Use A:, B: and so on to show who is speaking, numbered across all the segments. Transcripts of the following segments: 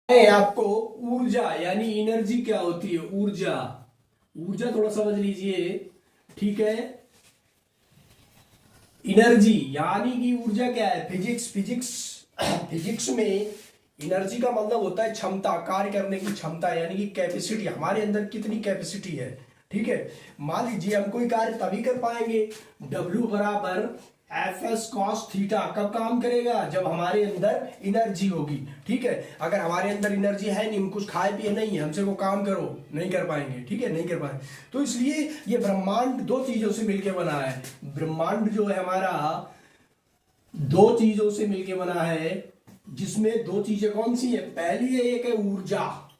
A: आपको ऊर्जा यानी एनर्जी क्या होती है। ऊर्जा ऊर्जा थोड़ा समझ लीजिए, ठीक है। एनर्जी यानी कि ऊर्जा क्या है। फिजिक्स में एनर्जी का मतलब होता है क्षमता, कार्य करने की क्षमता, यानी कि कैपेसिटी। हमारे अंदर कितनी कैपेसिटी है, ठीक है। मान लीजिए हम कोई कार्य तभी कर पाएंगे, W बराबर एफ एस कॉस थीटा। कब काम करेगा, जब हमारे अंदर एनर्जी होगी, ठीक है। अगर हमारे अंदर एनर्जी है नहीं, हम कुछ खाए पिए नहीं है, हमसे वो काम करो, नहीं कर पाएंगे, ठीक है, नहीं कर पाएंगे। तो इसलिए ये ब्रह्मांड दो चीजों से मिलकर बना है। ब्रह्मांड जो है हमारा दो चीजों से मिलकर बना है, जिसमें दो चीजें कौन सी है। पहली है, एक है ऊर्जा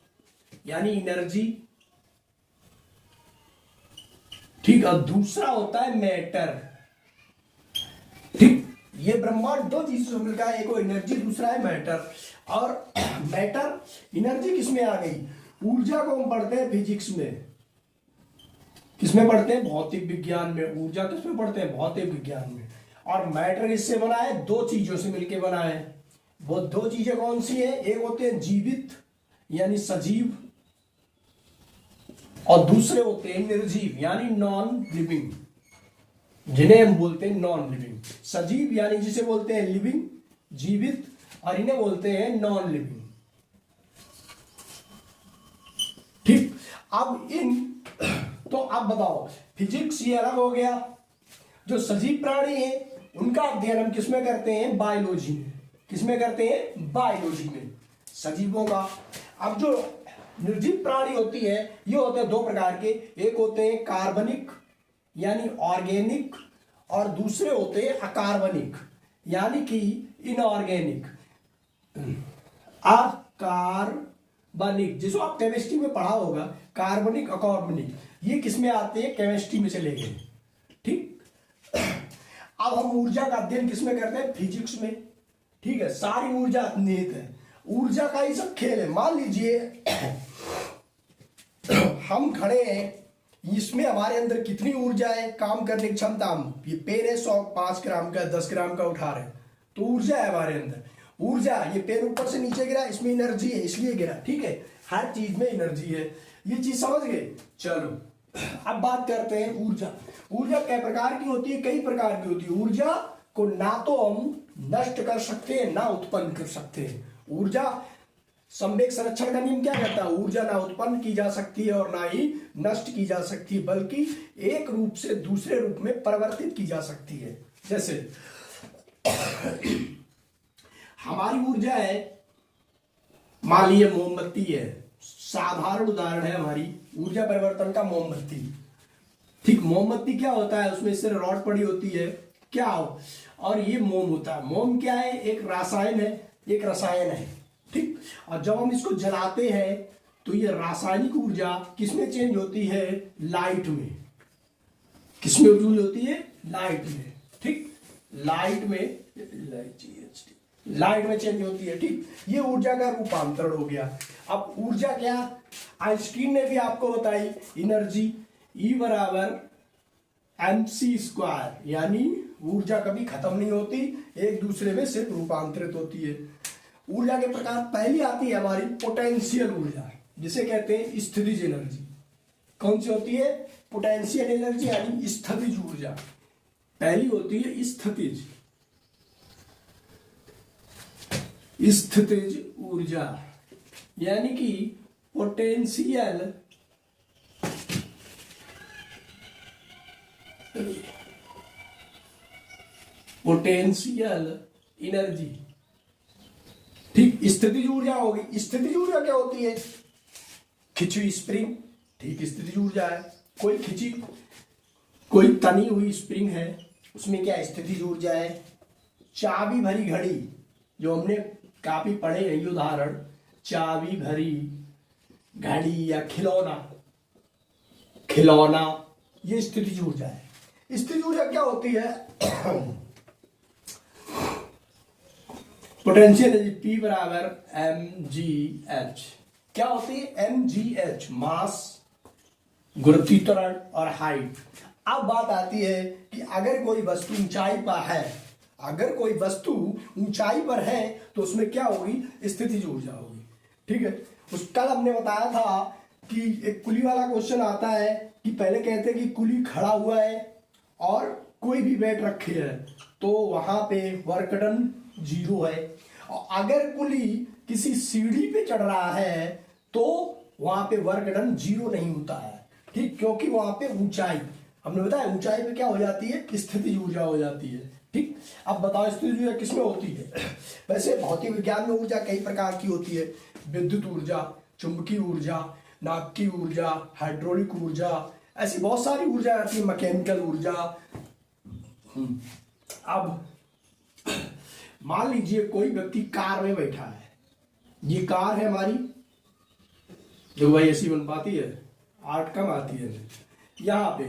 A: यानी एनर्जी, ठीक, और दूसरा होता है मैटर, ठीक। ये ब्रह्मांड दो चीजों से मिलकर है, एक वो एनर्जी, दूसरा है मैटर। और मैटर, एनर्जी किसमें आ गई, ऊर्जा को हम पढ़ते हैं फिजिक्स में, किसमें पढ़ते हैं, भौतिक विज्ञान में। ऊर्जा किसमें पढ़ते हैं, भौतिक विज्ञान में। और मैटर किससे बना है, दो चीजों से मिलकर बना है। वो दो चीजें कौन सी है, एक होते हैं जीवित यानी सजीव, और दूसरे होते हैं निर्जीव यानी नॉन लिविंग, जिन्हें हम बोलते हैं नॉन लिविंग। सजीव यानी जिसे बोलते हैं लिविंग, जीवित, और इन्हें बोलते हैं नॉन लिविंग, ठीक। तो अब बताओ, फिजिक्स ये अलग हो गया। जो सजीव प्राणी है उनका अध्ययन हम किसमें करते हैं, बायोलॉजी में। किसमें करते हैं, बायोलॉजी में, सजीवों का। अब जो निर्जीव प्राणी होती है, ये होते हैं दो प्रकार के, एक होते हैं कार्बनिक यानी ऑर्गेनिक, और दूसरे होते हैं अकार्बनिक यानी कि इनऑर्गेनिक। अकार्बनिक जिसको आप केमिस्ट्री में पढ़ा होगा, कार्बनिक अकार्बनिक, ये किसमें आते हैं, केमिस्ट्री में चले गए, ठीक। अब हम ऊर्जा का अध्ययन किसमें करते हैं, फिजिक्स में, ठीक है। सारी ऊर्जा निहित है, ऊर्जा का ही सब खेल है। मान लीजिए हम खड़े हैं, इसमें हमारे अंदर कितनी ऊर्जा है, काम करने की क्षमता। हम ये पेन है 105 ग्राम का, 10 ग्राम का उठा रहे हैं, तो ऊर्जा है हमारे अंदर। ऊर्जा, ये पेन ऊपर से नीचे गिरा, इसमें एनर्जी है इसलिए गिरा, ठीक है। हर चीज में एनर्जी है, ये चीज समझ गए। चलो अब बात करते हैं ऊर्जा। ऊर्जा कई प्रकार की होती है, कई प्रकार की होती है। ऊर्जा को ना तो हम नष्ट कर सकते हैं, ना उत्पन्न कर सकते हैं। ऊर्जा, संवेग संरक्षण का नियम क्या कहता है, ऊर्जा ना उत्पन्न की जा सकती है और ना ही नष्ट की जा सकती है, बल्कि एक रूप से दूसरे रूप में परिवर्तित की जा सकती है। जैसे हमारी ऊर्जा है, मान लीजिए मोमबत्ती है, साधारण उदाहरण है हमारी ऊर्जा परिवर्तन का, मोमबत्ती, ठीक। मोमबत्ती क्या होता है, उसमें सिर्फ रॉड पड़ी होती है, क्या हो, और ये मोम होता है। मोम क्या है, एक रासायन है, एक रसायन है, ठीक। और जब हम इसको जलाते हैं तो ये रासायनिक ऊर्जा किसमें चेंज होती है, लाइट में। किसमें यूज होती है, लाइट में, ठीक। लाइट में चेंज होती है, ठीक। ये ऊर्जा का रूपांतरण हो गया। अब ऊर्जा क्या, आइंस्टीन ने भी आपको बताई, एनर्जी E बराबर mc², यानी ऊर्जा कभी खत्म नहीं होती, एक दूसरे में सिर्फ रूपांतरित होती है। ऊर्जा के प्रकार, पहली आती है हमारी पोटेंशियल ऊर्जा, जिसे कहते हैं स्थितिज एनर्जी। कौन सी होती है, पोटेंशियल एनर्जी यानी स्थितिज ऊर्जा। पहली होती है स्थितिज ऊर्जा, यानी कि पोटेंशियल एनर्जी, ठीक। स्थितिज ऊर्जा होगी। स्थितिज ऊर्जा क्या होती है, खिंची हुई स्प्रिंग, ठीक, स्थितिज ऊर्जा है। कोई तनी हुई स्प्रिंग है, उसमें क्या स्थितिज ऊर्जा है। चाबी भरी घड़ी, जो हमने काफी पढ़े हैं ये उदाहरण, चाबी भरी घड़ी या खिलौना, ये स्थितिज ऊर्जा है। स्थितिज ऊर्जा क्या होती है, पोटेंशियल एनर्जी P बराबर mgh। क्या होती है, mgh, मास, गुरुत्वाकर्षण और हाइट। अब बात आती है कि अगर कोई वस्तु ऊंचाई पर है, अगर कोई वस्तु ऊंचाई पर है तो उसमें क्या होगी, स्थितिज ऊर्जा होगी। ठीक है। उस कल हमने बताया था कि एक कुली वाला क्वेश्चन आता है कि पहले कहते हैं कि कुली खड़ा हुआ है और कोई भी वेट रखे है तो वहां पे वर्क डन 0 है, और अगर कुली किसी सीढ़ी पे चढ़ रहा है तो वहां पे वर्क डन 0 नहीं होता है, ठीक, क्योंकि वहां पे ऊंचाई, हमने बताया ऊंचाई पे क्या हो जाती है, स्थितिज ऊर्जा हो जाती है, ठीक। अब बताओ स्थितिज ऊर्जा किसमें होती है? वैसे भौतिक विज्ञान में ऊर्जा कई प्रकार की होती है, विद्युत ऊर्जा, चुंबकीय ऊर्जा, नाभिकीय ऊर्जा, हाइड्रोलिक ऊर्जा, ऐसी बहुत सारी ऊर्जा आती है, मैकेनिकल ऊर्जा। अब मान लीजिए कोई व्यक्ति कार में बैठा है, ये कार है हमारी, जो भाई ऐसी बन पाती है, आर्ट कम आती है यहाँ पे,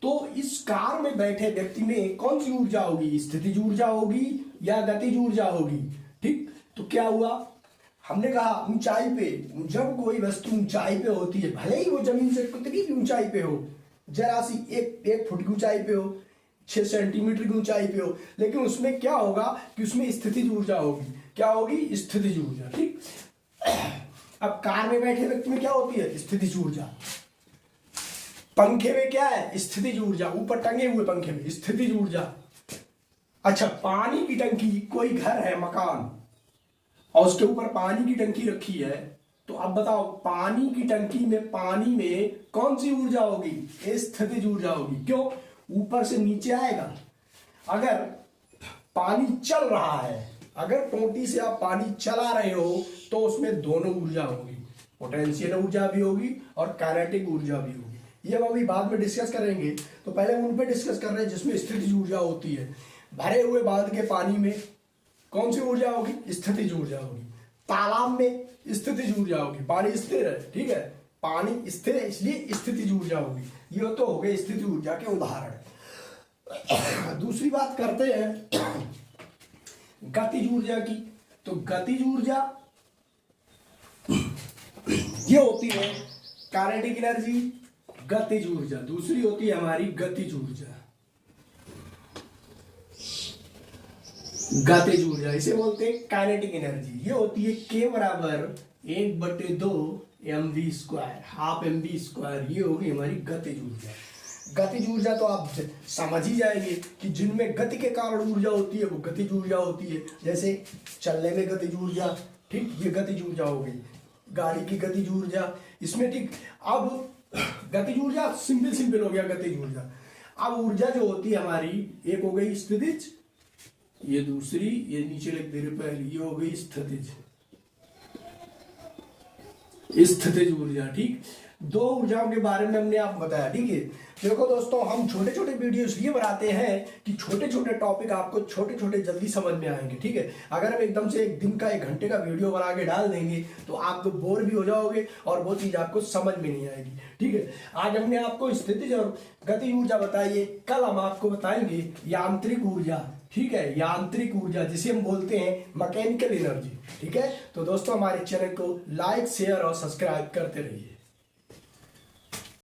A: तो इस कार में बैठे व्यक्ति में कौन सी ऊर्जा होगी, स्थितिज ऊर्जा होगी या गतिज ऊर्जा होगी, ठीक। तो क्या हुआ, हमने कहा ऊंचाई पे, जब कोई वस्तु ऊंचाई पे होती है, भले ही वो जमीन से कितनी भी ऊंचाई पे हो, जरा सी एक फुट की ऊंचाई पे हो, 6 सेंटीमीटर की ऊंचाई पे हो, लेकिन उसमें क्या होगा कि उसमें स्थितिज ऊर्जा होगी, क्या होगी, स्थितिज ऊर्जा, ठीक। अब कार में बैठे व्यक्ति में क्या होती है, स्थितिज ऊर्जा। पंखे में क्या है, स्थितिज ऊर्जा, ऊपर टंगे हुए पंखे में स्थितिज ऊर्जा। अच्छा, पानी की टंकी, कोई घर है, मकान, और उसके ऊपर पानी की टंकी रखी है, तो अब बताओ पानी की टंकी में, पानी में कौन सी ऊर्जा होगी, स्थितिज ऊर्जा होगी। क्यों, ऊपर से नीचे आएगा। अगर पानी चल रहा है, अगर टोटी से आप पानी चला रहे हो तो उसमें दोनों ऊर्जा होगी, पोटेंशियल ऊर्जा भी होगी और काइनेटिक ऊर्जा भी होगी। ये हम अभी बाद में डिस्कस करेंगे, तो पहले उन पे डिस्कस कर रहे हैं जिसमें स्थितिज ऊर्जा होती है। भरे हुए बांध के पानी में कौन सी ऊर्जा होगी, स्थितिज ऊर्जा होगी। तालाब में स्थितिज ऊर्जा होगी, पानी स्थिर है, ठीक है, पानी स्थिर है इसलिए स्थितिज ऊर्जा होगी। ये तो हो गए स्थितिज ऊर्जा के उदाहरण। दूसरी बात करते हैं गतिज ऊर्जा की। तो गतिज ऊर्जा ये होती है काइनेटिक एनर्जी, गतिज ऊर्जा। दूसरी होती है हमारी गतिज ऊर्जा, गतिज ऊर्जा इसे बोलते हैं काइनेटिक एनर्जी। ये होती है K बराबर 1/2 mv², हाफ mv², ये होगी हमारी गतिज ऊर्जा। गतिज ऊर्जा तो आप समझ ही जाएंगे कि जिनमें गति के कारण ऊर्जा होती है वो गतिज ऊर्जा होती है। जैसे चलने में गतिज ऊर्जा, ठीक, ये गतिज ऊर्जा हो गई। गाड़ी की गतिज ऊर्जा इसमें, ठीक। अब गतिज ऊर्जा सिंपल हो गया गतिज ऊर्जा। अब ऊर्जा जो होती है हमारी, एक हो गई स्थितिज, ये दूसरी, ये नीचे लिख दे रहे पहले, ये हो गई स्थितिज, स्थितिज ऊर्जा, ठीक। दो ऊर्जाओं के बारे में हमने आपको बताया, ठीक है। देखो दोस्तों, हम छोटे छोटे वीडियो इसलिए बनाते हैं कि छोटे छोटे टॉपिक आपको छोटे छोटे जल्दी समझ में आएंगे, ठीक है। अगर हम एकदम से एक दिन का 1 घंटे का वीडियो बना के डाल देंगे तो आप तो बोर भी हो जाओगे और वो चीज आपको समझ में नहीं आएगी, ठीक है। आज हमने आपको स्थितिज और गतिज ऊर्जा बताई है, कल हम आपको बताएंगे यांत्रिक ऊर्जा, ठीक है, यांत्रिक ऊर्जा जिसे हम बोलते हैं मैकेनिकल एनर्जी, ठीक है। तो दोस्तों, हमारे चैनल को लाइक, शेयर और सब्सक्राइब करते रहिए।